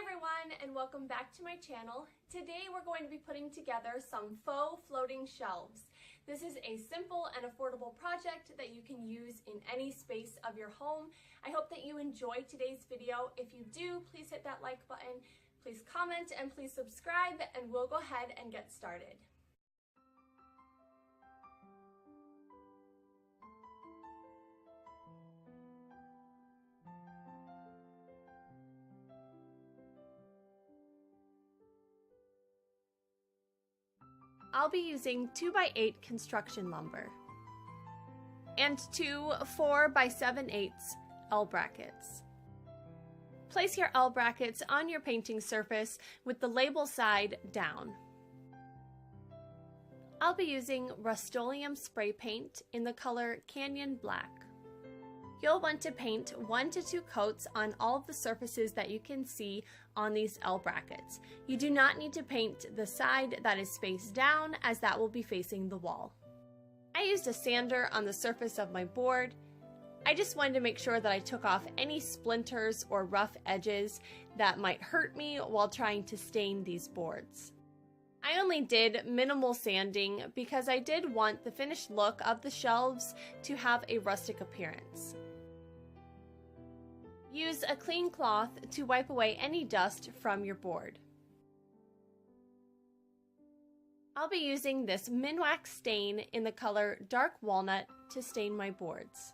everyone, and welcome back to my channel. Today we're going to be putting together some faux floating shelves. This is a simple and affordable project that you can use in any space of your home. I hope that you enjoy today's video. If you do, please hit that like button, please comment, and please subscribe, and we'll go ahead and get started. I'll be using 2x8 construction lumber and two 4x7/8 L brackets. Place your L brackets on your painting surface with the label side down. I'll be using Rust-Oleum spray paint in the color Canyon Black. You'll want to paint 1 to 2 coats on all of the surfaces that you can see on these L brackets. You do not need to paint the side that is face down, as that will be facing the wall. I used a sander on the surface of my board. I just wanted to make sure that I took off any splinters or rough edges that might hurt me while trying to stain these boards. I only did minimal sanding because I did want the finished look of the shelves to have a rustic appearance. Use a clean cloth to wipe away any dust from your board. I'll be using this Minwax stain in the color Dark Walnut to stain my boards.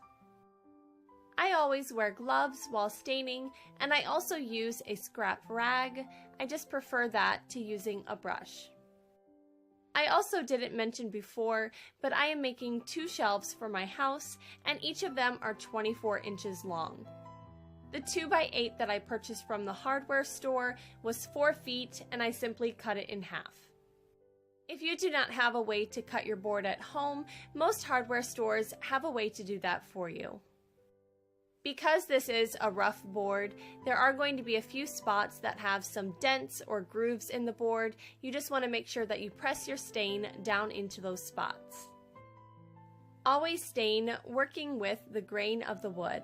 I always wear gloves while staining, and I also use a scrap rag. I just prefer that to using a brush. I also didn't mention before, but I am making 2 shelves for my house, and each of them are 24 inches long. The 2x8 that I purchased from the hardware store was 4 feet, and I simply cut it in half. If you do not have a way to cut your board at home, most hardware stores have a way to do that for you. Because this is a rough board, there are going to be a few spots that have some dents or grooves in the board. You just want to make sure that you press your stain down into those spots. Always stain working with the grain of the wood.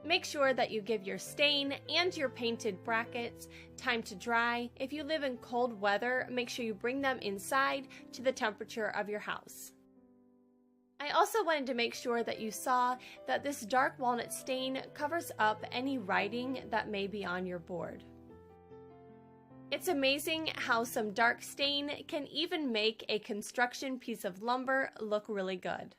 Make sure that you give your stain and your painted brackets time to dry. If you live in cold weather, make sure you bring them inside to the temperature of your house. I also wanted to make sure that you saw that this dark walnut stain covers up any writing that may be on your board. It's amazing how some dark stain can even make a construction piece of lumber look really good.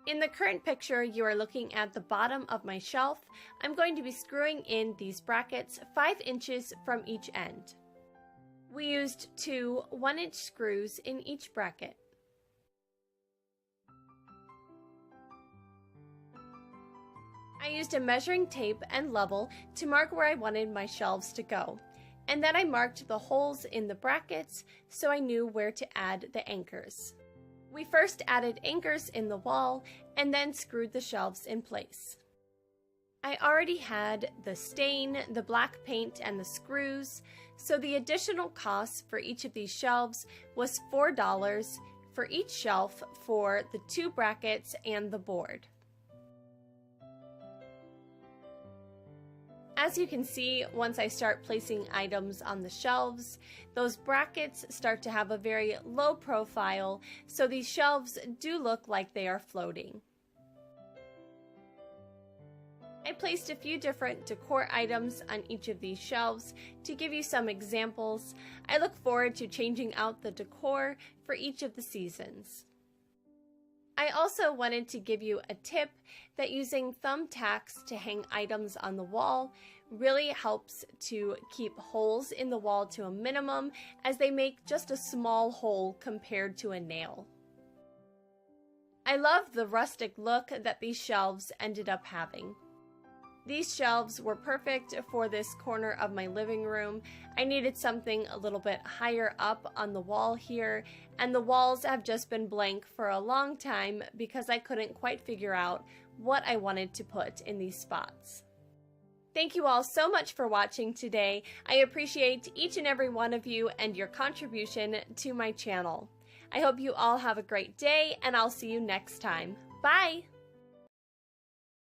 In the current picture, you are looking at the bottom of my shelf. I'm going to be screwing in these brackets 5 inches from each end. We used 2 1-inch screws in each bracket. I used a measuring tape and level to mark where I wanted my shelves to go, and then I marked the holes in the brackets so I knew where to add the anchors. We first added anchors in the wall and then screwed the shelves in place. I already had the stain, the black paint, and the screws, so the additional cost for each of these shelves was $4 for each shelf for the 2 brackets and the board. As you can see, once I start placing items on the shelves, those brackets start to have a very low profile, so these shelves do look like they are floating. I placed a few different decor items on each of these shelves to give you some examples. I look forward to changing out the decor for each of the seasons. I also wanted to give you a tip that using thumbtacks to hang items on the wall really helps to keep holes in the wall to a minimum, as they make just a small hole compared to a nail. I love the rustic look that these shelves ended up having. These shelves were perfect for this corner of my living room. I needed something a little bit higher up on the wall here, and the walls have just been blank for a long time because I couldn't quite figure out what I wanted to put in these spots. Thank you all so much for watching today. I appreciate each and every one of you and your contribution to my channel. I hope you all have a great day, and I'll see you next time. Bye!